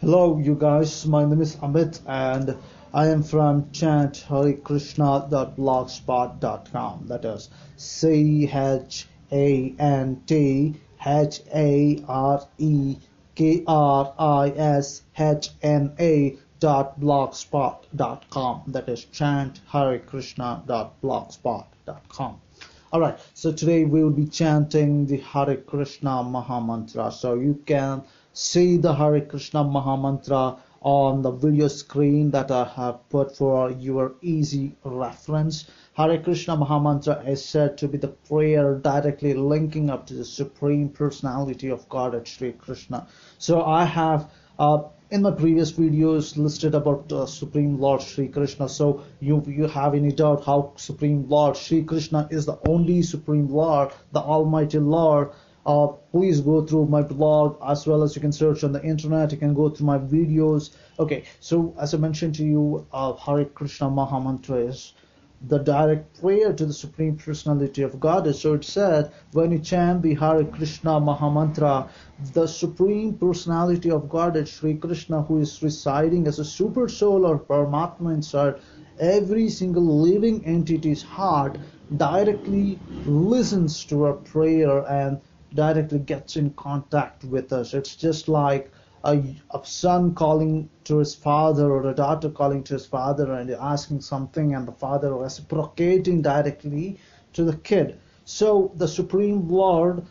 Hello, you guys. My name is Amit, and I am from chantharikrishna.blogspot.com. That is chantharikrishna.blogspot.com. That is chantharikrishna.blogspot.com. All right, so today we will be chanting the Hare Krishna Maha Mantra. So you can see the Hare Krishna Maha Mantra on the video screen that I have put for your easy reference. Hare Krishna Maha Mantra is said to be the prayer directly linking up to the Supreme Personality of Godhead Sri Krishna. So I have in my previous videos listed about Supreme Lord Sri Krishna. So you have any doubt how Supreme Lord Sri Krishna is the only Supreme Lord, the Almighty Lord? Please go through my blog, as well as you can search on the internet. You can go through my videos. Okay, so as I mentioned to you, Hare Krishna Maha Mantra is the direct prayer to the Supreme Personality of Godhead. So it said, when you chant the Hare Krishna Maha Mantra, the Supreme Personality of Godhead, Sri Krishna, who is residing as a super soul or Paramatma inside every single living entity's heart, directly listens to our prayer and directly gets in contact with us. It's just like a son calling to his father, or a daughter calling to his father and asking something, and the father reciprocating directly to the kid. So the Supreme Lord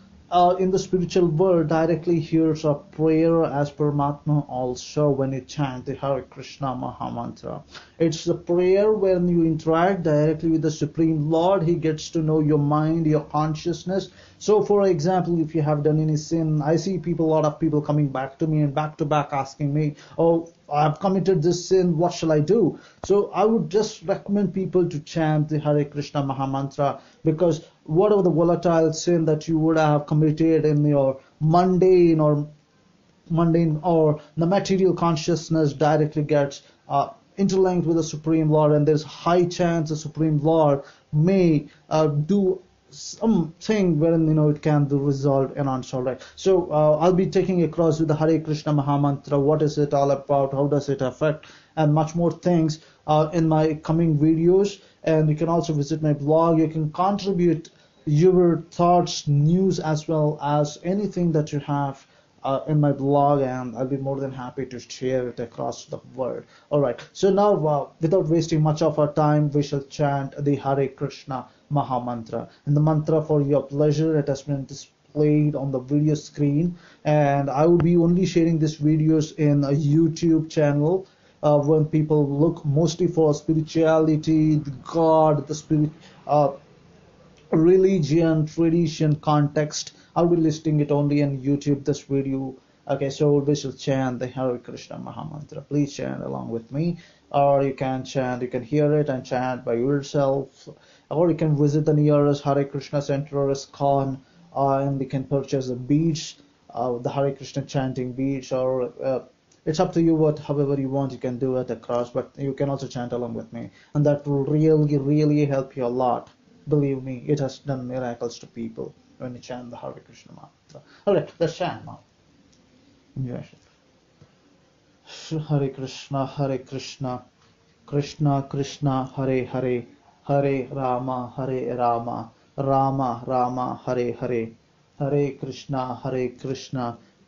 in the spiritual world directly hears a prayer as Paramatma also when you chant the Hare Krishna Maha Mantra. It's the prayer when you interact directly with the Supreme Lord. He gets to know your mind, your consciousness. So for example, if you have done any sin, I see a lot of people coming back to me and back to back asking me, oh, I've committed this sin, what shall I do? So I would just recommend people to chant the Hare Krishna Maha Mantra, because whatever the volatile sin that you would have committed in your mundane or the material consciousness directly gets interlinked with the Supreme Lord, and there's high chance the Supreme Lord may do something wherein it can result in answer. Right? So I'll be taking across with the Hare Krishna Maha Mantra. What is it all about? How does it affect? And much more things in my coming videos. And you can also visit my blog. You can contribute your thoughts, news, as well as anything that you have in my blog, and I'll be more than happy to share it across the world. Alright, so now without wasting much of our time, we shall chant the Hare Krishna Maha Mantra. And the mantra, for your pleasure, it has been displayed on the video screen, and I will be only sharing these videos in a YouTube channel when people look mostly for spirituality, God, the spirit, religion, tradition, context. I'll be listing it only on YouTube, this video. Okay, so we shall chant the Hare Krishna Maha Mantra. Please chant along with me, or you can hear it and chant by yourself, or you can visit the nearest Hare Krishna center or ISKCON, and you can purchase the beads, the Hare Krishna chanting beads, or it's up to you. However you want, you can do it across, but you can also chant along with me, and that will really help you a lot. Believe me, it has done miracles to people when you chant the Hare Krishna mantra. Alright, let's chant now. Yes. Hare Krishna, Krishna Krishna, Hare Hare, Hare Rama, Rama Rama, Hare Hare, Hare Krishna,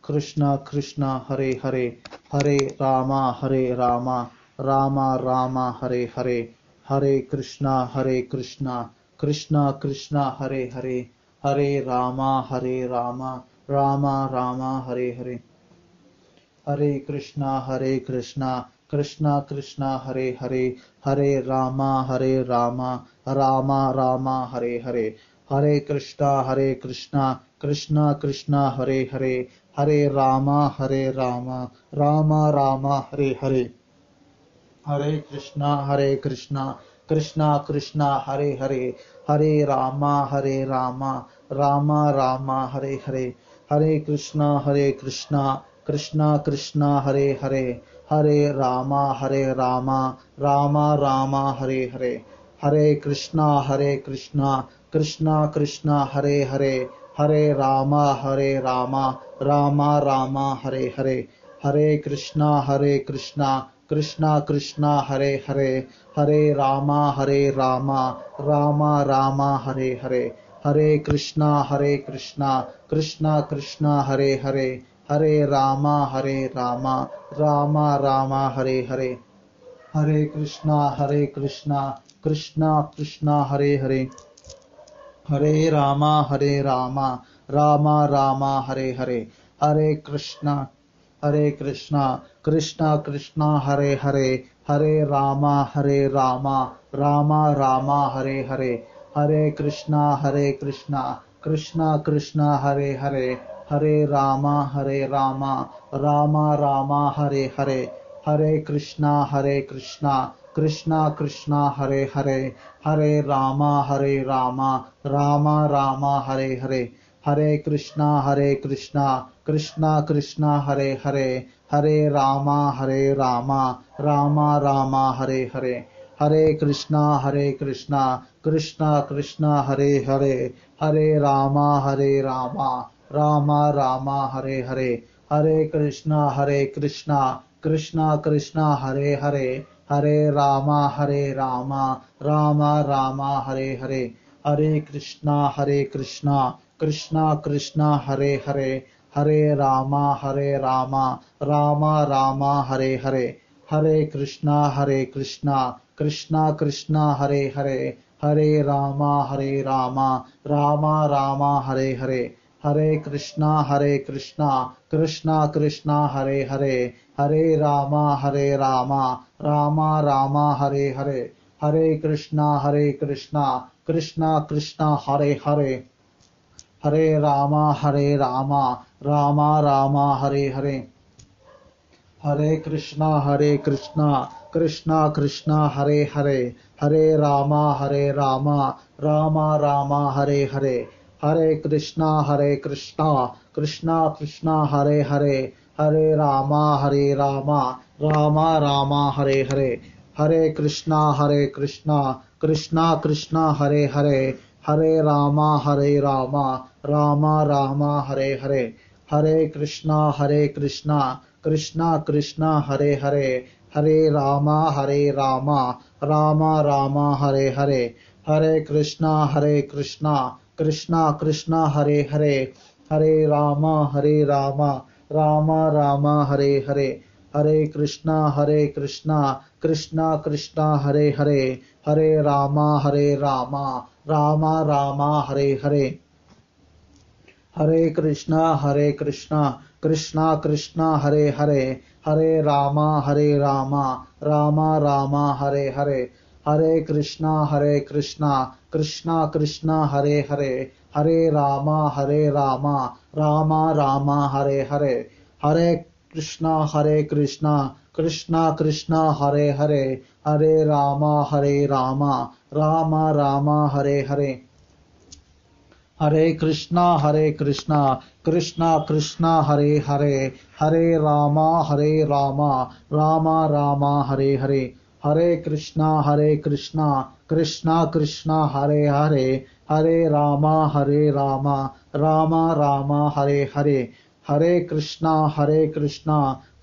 Krishna Krishna, Hare Hare, Hare Rama, Rama Rama, Hare Hare, Hare Krishna, Krishna Krishna, Hare Hare, Hare Rama, Rama Rama, Hare Hare, Hare Krishna, Krishna Krishna, Hare Hare, Hare Rama, Rama Rama, Hare Hare, Hare Krishna, Krishna Krishna, Hare Hare, Hare Rama, Rama Rama, Hare Hare, Hare Krishna, Krishna Krishna, Hare Hare, Hare Rama, Rama Rama, Hare Hare, Hare Krishna, Krishna Krishna, Hare Hare, Hare Rama, Rama Rama, Hare Hare, Hare Krishna, Krishna Krishna, Hare Hare, Hare Rama, Rama Rama, Hare Hare, Hare Krishna, Krishna Krishna, Hare Hare, Hare Rama, Rama Rama, Hare Hare, Hare Krishna, Krishna Krishna, Hare Hare, Hare Rama, Rama Rama, Hare Hare, Hare Krishna, Krishna Krishna, Hare Hare, Hare Rama, Rama Rama, Hare Hare, Hare Krishna, Krishna Krishna, Hare Hare, Hare Rama, Rama Rama, Hare Hare, Hare Krishna, Krishna Krishna, Hare Hare, Hare Rama, Rama Rama, Hare Hare, Hare Krishna, Krishna Krishna, Hare Hare, Hare Rama, Rama Rama, Hare Hare, Hare Krishna, Krishna Krishna, Hare Hare, Hare Rama, Rama Rama, Hare Hare, Hare Krishna, Krishna Krishna, Hare Hare, Hare Rama, Rama Rama, Hare Hare, Hare Krishna, Krishna Krishna, Hare Hare, Hare Rama, Rama Rama, Hare Hare, Hare Krishna, Krishna Krishna, Hare Hare, Hare Rama, Rama Rama, Hare Hare, Hare Krishna, Krishna Krishna, Hare Hare, Hare Rama, Rama Rama, Hare Hare, Hare Krishna, Krishna Krishna, Hare Hare, Hare Rama, Rama Rama, Hare Hare, Hare Krishna, Krishna Krishna, Hare Hare, Hare Rama, Rama Rama, Hare Hare, Hare Krishna, Krishna Krishna, Hare Hare, Hare Rama, Rama Rama, Hare Hare, Hare Krishna, Krishna Krishna, Hare Hare, Hare Rama, Rama Rama, Hare Hare, Hare Krishna, Krishna Krishna, Hare Hare, Hare Rama, Rama Rama, Hare Hare, Hare Krishna, Krishna Krishna, Hare Hare, Hare Rama, Rama Rama, Hare Hare, Hare Krishna, Krishna Krishna, Hare Hare, Hare Rama, Rama Rama, Hare Hare, Hare Krishna, Krishna Krishna, Hare Hare, Hare Rama, Rama Rama, Hare Hare, Hare Krishna, Krishna Krishna, Hare Hare, Hare Rama, Rama Rama, Hare Hare, Hare Krishna, Krishna Krishna, Hare Hare, Hare Rama, Rama Rama, Hare Hare, Hare Krishna, Krishna Krishna, Hare Hare, Hare Rama, Rama Rama, Hare Hare, Hare Krishna, Krishna Krishna, Hare Hare, Hare Rama, Rama Rama, Hare Hare, Hare Krishna, Krishna Krishna, Hare Hare, Hare Rama, Rama Rama, Hare Hare, Hare Krishna,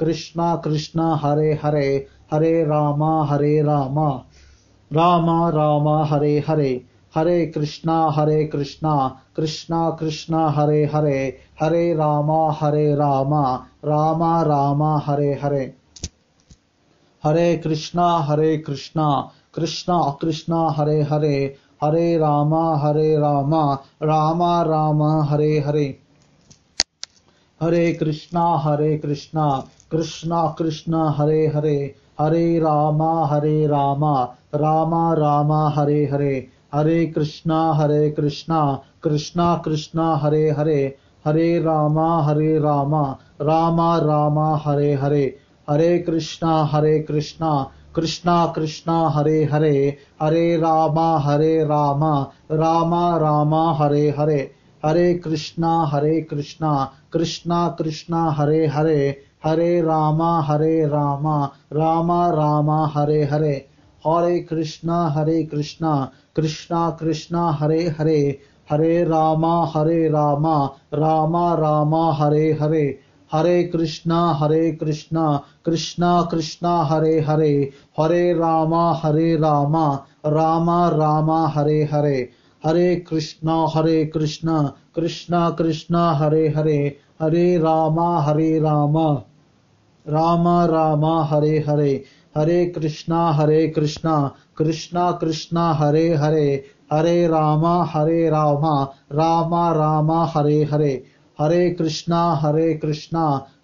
Krishna Krishna, Hare Hare, Hare Rama, Rama Rama, Hare Hare, Hare Krishna, Krishna Krishna, Hare Hare, Hare Rama, Rama Rama, Hare Hare, Hare Krishna, Krishna Krishna, Hare Hare, Hare Rama, Rama Rama, Hare Hare, Hare Krishna, Krishna Krishna, Hare Hare, Hare Rama, Rama Rama, Hare Hare, Hare Krishna, Krishna Krishna, Hare Hare, Hare Rama, Rama Rama, Hare Hare, Hare Krishna, Krishna Krishna, Hare Hare, Hare Rama, Rama Rama, Hare Hare, Hare Krishna, Krishna Krishna, Hare Hare, Hare Rama, Rama Rama, Hare Hare, Hare Krishna, Krishna Krishna, Hare Hare, Hare Rama, Rama Rama, Hare Hare, Hare Krishna, Krishna Krishna, Hare Hare, Hare Rama, Rama Rama, Hare Hare. Hare Krishna, Krishna Krishna, Hare Hare, Hare Rama, Rama Rama, Hare Hare. Hare Krishna, Krishna Krishna, Hare Hare, Hare Rama, Rama Rama, Hare Hare. Hare Krishna,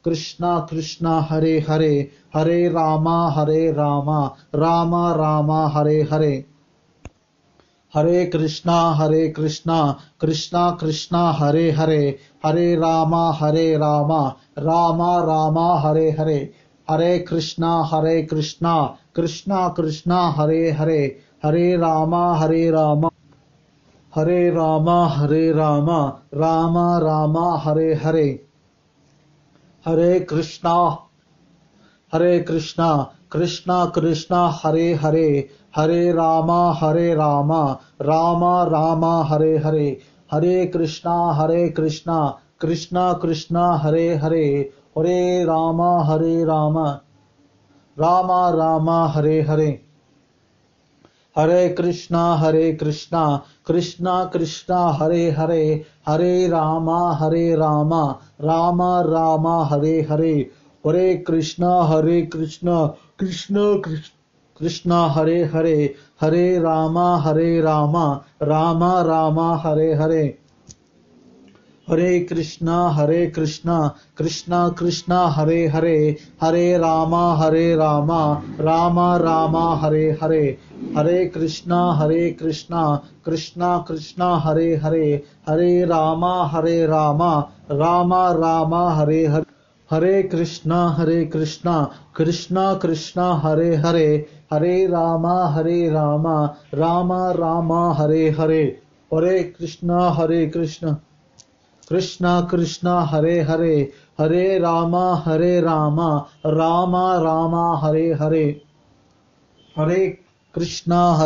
Krishna Krishna, Hare Hare, Hare Rama, Rama Rama, Hare Hare. Hare Krishna, Krishna Krishna, Hare Hare, Hare Rama, Rama Rama, Hare Hare. Hare Krishna, Krishna Krishna, Hare Hare, Hare Rama, Hare Rama, Rama Rama, Hare Hare. Hare Krishna, Krishna Krishna, Hare Hare, Hare Rama, Rama Rama, Hare Hare. Hare Krishna, Krishna Krishna, Hare Hare, Hare Rama, Rama Rama, Hare Hare. Hare Krishna, Krishna Krishna, Hare Hare, Hare Rama, Rama Rama, Hare Hare. Hare Krishna, Krishna Krishna, Hare Hare, Hare Rama, Rama Rama, Hare Hare. Hare Krishna, Krishna Krishna, Hare Hare, Hare Rama, Rama Rama, Hare Hare. Hare Krishna, Krishna Krishna, Hare Hare, Hare Rama, Rama Rama, Hare Hare. Hare Krishna, Krishna Krishna, Hare Hare, Hare Rama, Rama Rama, Hare Hare. Hare Krishna, Krishna Krishna, Hare Hare, Hare Rama, Rama Rama, Hare Hare. Hare Krishna, Krishna Krishna, Hare Hare, Hare Rama, Rama Rama, Hare Hare. Hare Krishna,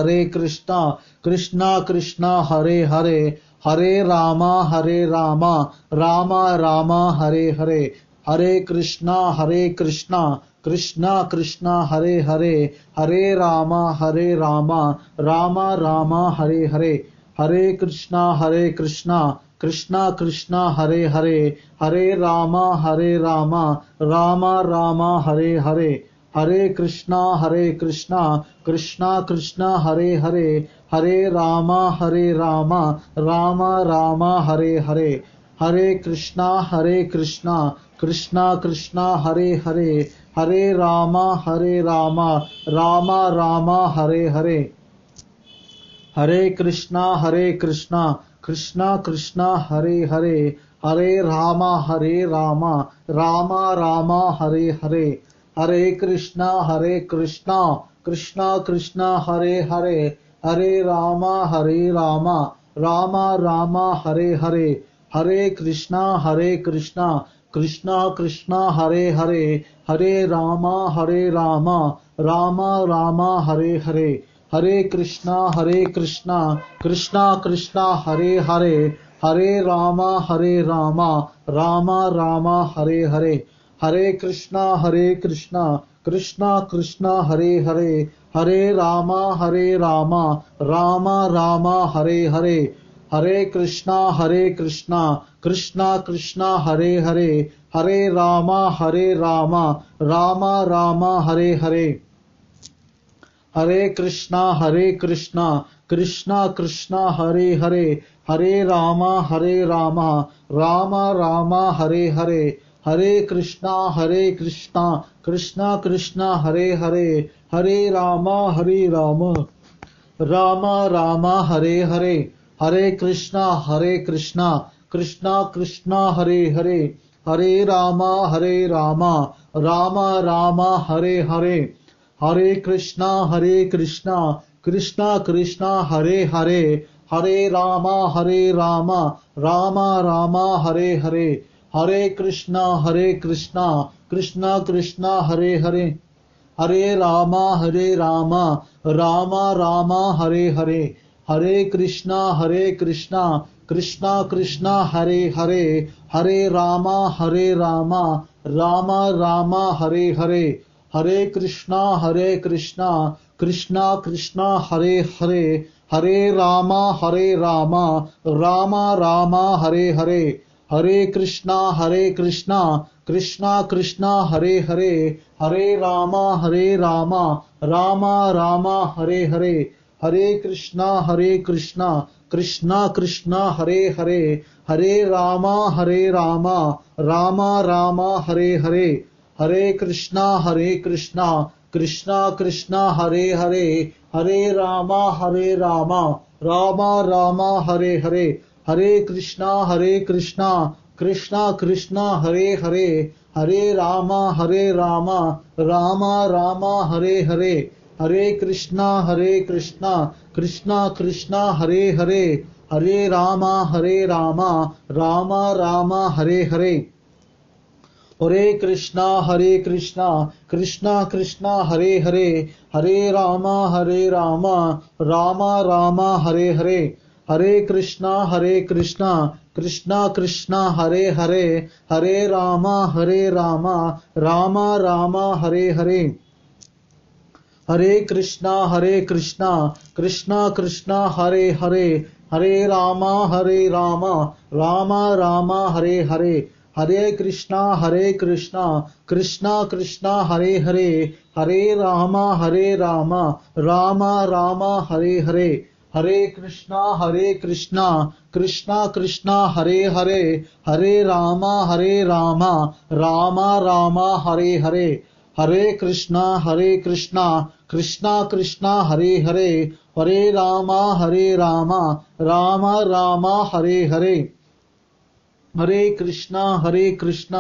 Krishna Krishna, Hare Hare, Hare Rama, Rama Rama, Hare Hare. Hare Krishna, Krishna Krishna, Hare Hare, Hare Rama, Rama Rama, Hare Hare. Hare Krishna, Krishna Krishna, Hare Hare, Hare Rama, Rama Rama, Hare Hare. Hare Krishna, Krishna Krishna, Hare Hare, Hare Rama, Rama Rama, Hare Hare. Hare Krishna, Krishna Krishna, Hare Hare, Hare Rama, Rama Rama, Hare Hare. Hare Krishna, Krishna Krishna, Hare Hare, Hare Rama, Rama Rama, Hare Hare. Hare Krishna, Krishna Krishna, Hare Hare, Hare Rama, Rama Rama, Hare Hare. Hare Krishna, Krishna Krishna, Hare Hare, Hare Rama, Rama Rama, Hare Hare. Hare Krishna, Krishna Krishna, Hare Hare, Hare Rama, Rama Rama, Hare Hare. Hare Krishna, Krishna Krishna, Hare Hare, Hare Rama, Rama Rama, Hare Hare. Hare Krishna, Krishna Krishna, Hare Hare, Hare Rama, Rama Rama, Hare Hare. Hare Krishna, Krishna Krishna, Hare Hare, Hare Rama, Rama Rama, Hare Hare. Hare Krishna, Krishna Krishna, Hare Hare, Hare Rama, Rama Rama, Hare Hare. Hare Krishna, Krishna Krishna, Hare Hare, Hare Rama, Rama Rama, Hare Hare. Hare Krishna, Krishna Krishna, Hare Hare, Hare Rama, Rama Rama, Hare Hare. Hare Krishna, Krishna Krishna Hare Hare, Hare Rama Rama Rama Hare Hare, Hare Krishna Krishna Krishna Hare Hare, Hare Rama Rama Rama Hare Hare, Hare Krishna Krishna Krishna Hare Hare, Hare Rama Rama Rama Hare Hare, Hare Krishna Krishna Krishna Hare Hare, Hare Rama Rama Rama Hare Hare, Hare Krishna Krishna Krishna Hare Hare, Hare Rama Rama Rama Hare Hare, Hare Krishna Krishna Krishna Hare Hare, Hare Rama Rama Rama Hare Hare, Hare Krishna Krishna Krishna Hare Hare, Hare Rama Rama Rama Hare Hare, Hare Krishna Krishna Krishna Hare Hare, Hare Rama Rama Rama Hare Hare, Hare Krishna Krishna Krishna Hare Hare, Hare Rama Rama Rama Hare Hare, Hare Krishna Krishna Krishna Hare Hare, Hare Rama Rama Rama Hare Hare, Hare Krishna Krishna Krishna Hare Hare, Hare Rama Rama Rama Hare Hare, Hare Krishna Krishna Krishna Hare Hare, Hare Rama Rama Rama Hare Hare, Hare Krishna Krishna Krishna Hare Hare, Hare Rama Rama Rama Hare Hare, Hare Krishna Krishna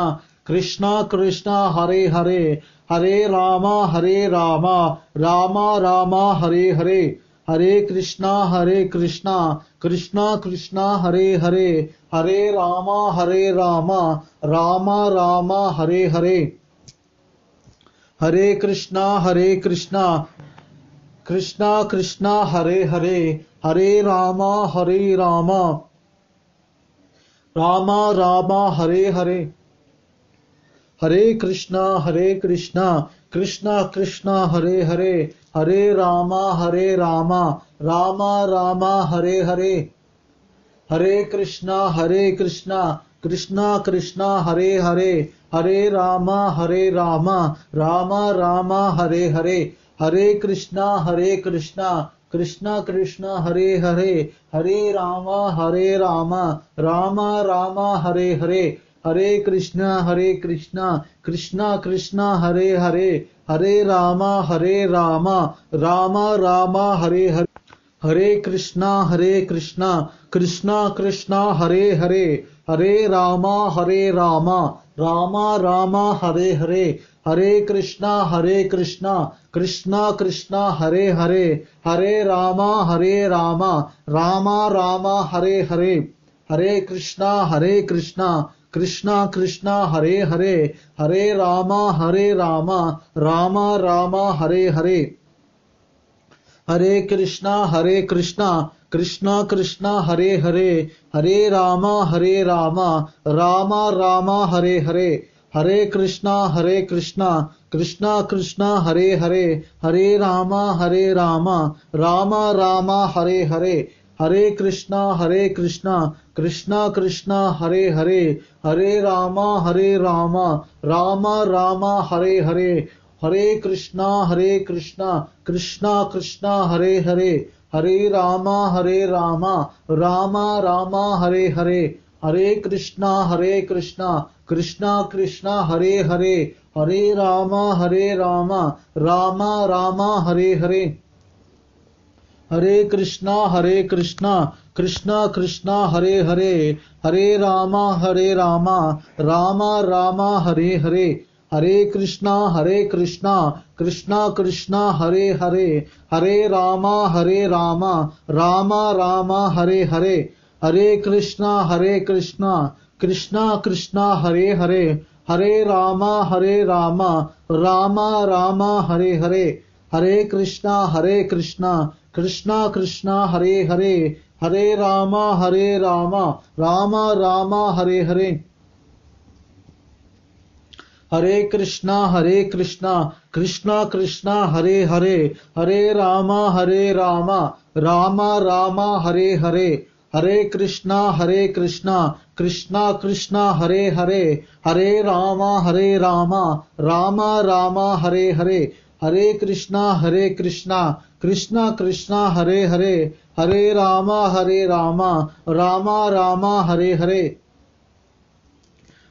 Hare Hare, Hare Rama Rama Rama Hare Hare, Hare Krishna Krishna Hare Hare, Hare Rama Rama Rama Hare Hare, Hare Krishna Krishna Hare Hare, Hare Rama Rama Rama Hare Hare, Hare Krishna Krishna Hare Hare, Hare Rama Rama Rama Hare Hare, Hare Krishna Krishna Hare Hare, Hare Rama Rama Rama Hare Hare, Hare Krishna Krishna Hare Hare, Hare Rama Rama Rama Hare Hare, Hare Krishna Krishna Hare Hare, Hare Rama Rama Rama Hare Hare, Hare Krishna Krishna Hare Hare, Hare Rama Rama Rama Hare Hare, Hare Krishna Krishna Hare Hare, Hare Rama Rama Rama Hare Hare, Hare Krishna Krishna Hare Hare, Hare Rama Rama Rama Hare Hare, Hare Krishna Krishna Hare Hare, Hare Rama Rama Rama Hare Hare, Hare Krishna Krishna Hare Hare, Hare Rama Rama Rama Hare Hare, Hare Krishna Krishna Hare Hare, Hare Rama Rama Rama Hare Hare, Hare Krishna Krishna Hare Hare, Hare Rama Rama Rama Hare Hare, Hare Krishna Krishna Hare Hare, Hare Rama Rama Rama Hare Hare, Hare Krishna Krishna Hare Hare, Hare Rama Rama Rama Hare Hare, Hare Krishna Krishna Hare Hare, Hare Rama Rama Rama Hare Hare, Hare Krishna Krishna Hare Hare, Hare Rama Rama Rama Hare Hare, Hare Krishna Krishna Hare Hare, Hare Rama, Hare Rama, Rama Rama, Hare Hare. Hare Krishna, Krishna Krishna, Hare Hare, Hare Rama, Rama Rama, Hare Hare. Hare Krishna, Krishna Krishna, Hare Hare, Hare Rama, Rama Rama, Hare Hare. Hare Krishna, Krishna Krishna, Hare Hare, Hare Rama, Rama Rama, Hare Hare.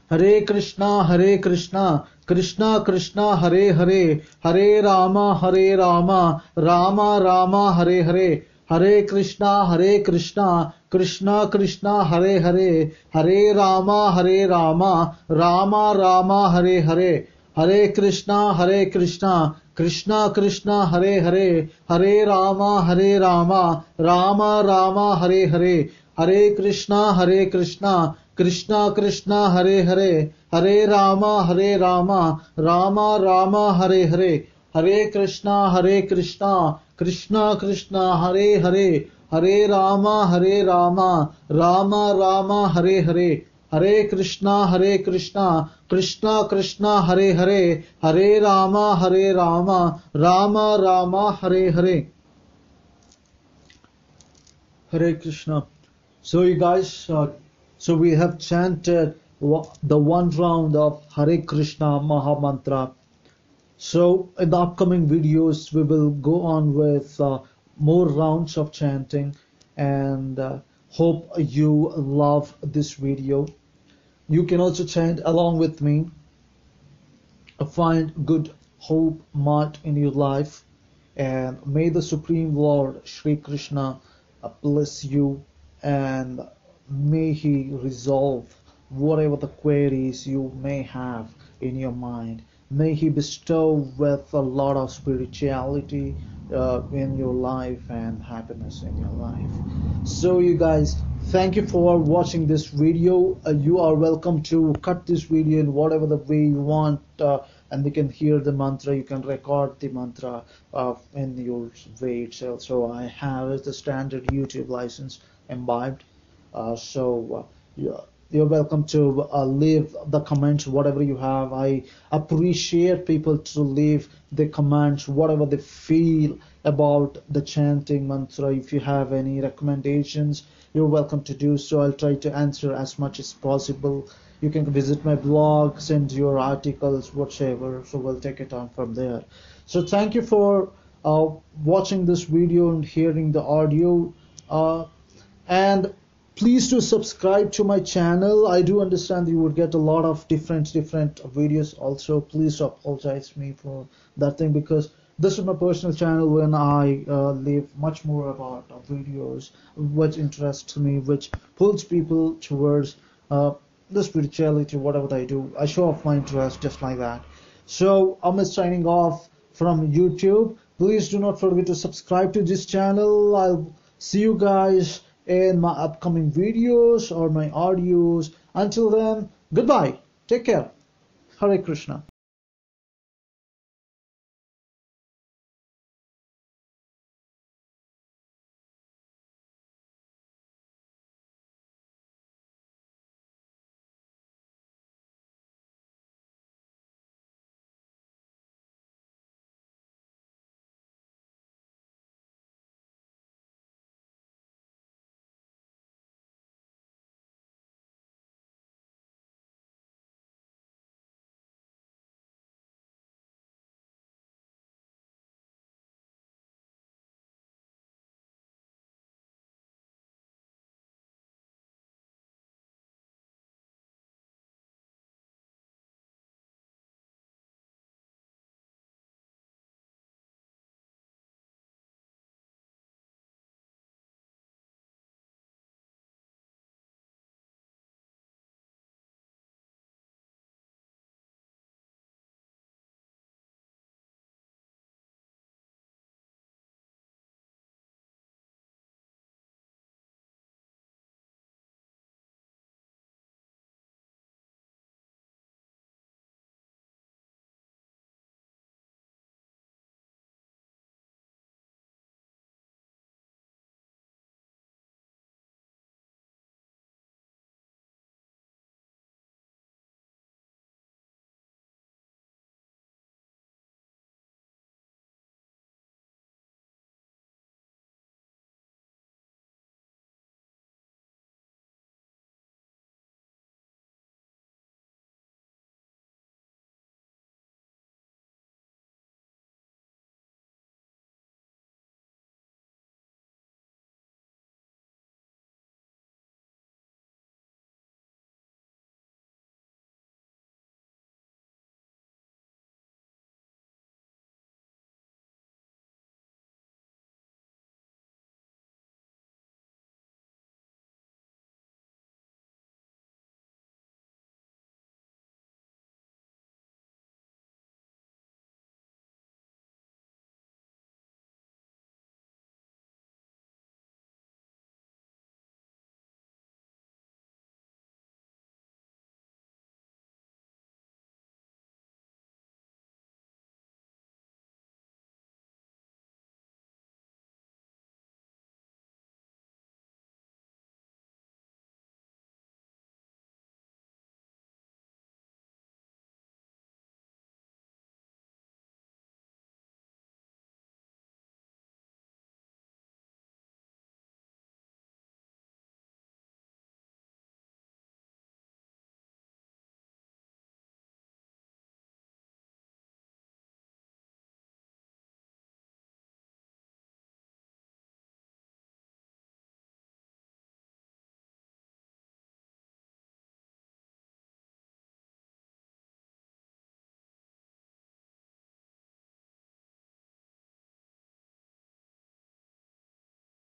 Hare Krishna, Krishna Krishna, Hare Hare, Hare Rama, Rama Rama, Hare Hare. Hare Krishna, Krishna Krishna, Hare Hare, Hare Rama, Rama Rama, Hare Hare. Hare Krishna, Krishna Krishna, Hare Hare, Hare Rama, Rama Rama, Hare Hare. Hare Krishna, Krishna Krishna, Hare Hare, Hare Rama, Rama Rama, Hare Hare. Hare Krishna, Krishna Krishna, Hare Hare, Hare Rama, Rama Rama, Hare Hare. Hare Krishna, Krishna Krishna, Hare Hare, Hare Rama, Rama Rama, Hare Hare. Hare Krishna. So you guys, so we have chanted the one round of Hare Krishna Maha Mantra. So in the upcoming videos, we will go on with more rounds of chanting, and hope you love this video. You can also chant along with me. Find good hope marked in your life, and may the Supreme Lord Shri Krishna bless you, and may he resolve whatever the queries you may have in your mind. May he bestow with a lot of spirituality in your life and happiness in your life. So you guys, thank you for watching this video. You are welcome to cut this video in whatever the way you want, and you can hear the mantra, you can record the mantra in your way itself. So I have the standard YouTube license imbibed. You're welcome to leave the comments whatever you have. I appreciate people to leave the comments whatever they feel about the chanting mantra. If you have any recommendations, you're welcome to do so. I'll try to answer as much as possible. You can visit my blog, send your articles, whatever. So we'll take it on from there. So thank you for watching this video and hearing the audio. And please do subscribe to my channel. I do understand you would get a lot of different videos also. Please apologize me for that thing, because this is my personal channel when I leave much more about videos which interests me, which pulls people towards the spirituality, whatever I do. I show off my interest just like that. So I'm signing off from YouTube. Please do not forget to subscribe to this channel. I'll see you guys in my upcoming videos or my audios. Until then, goodbye. Take care. Hare Krishna.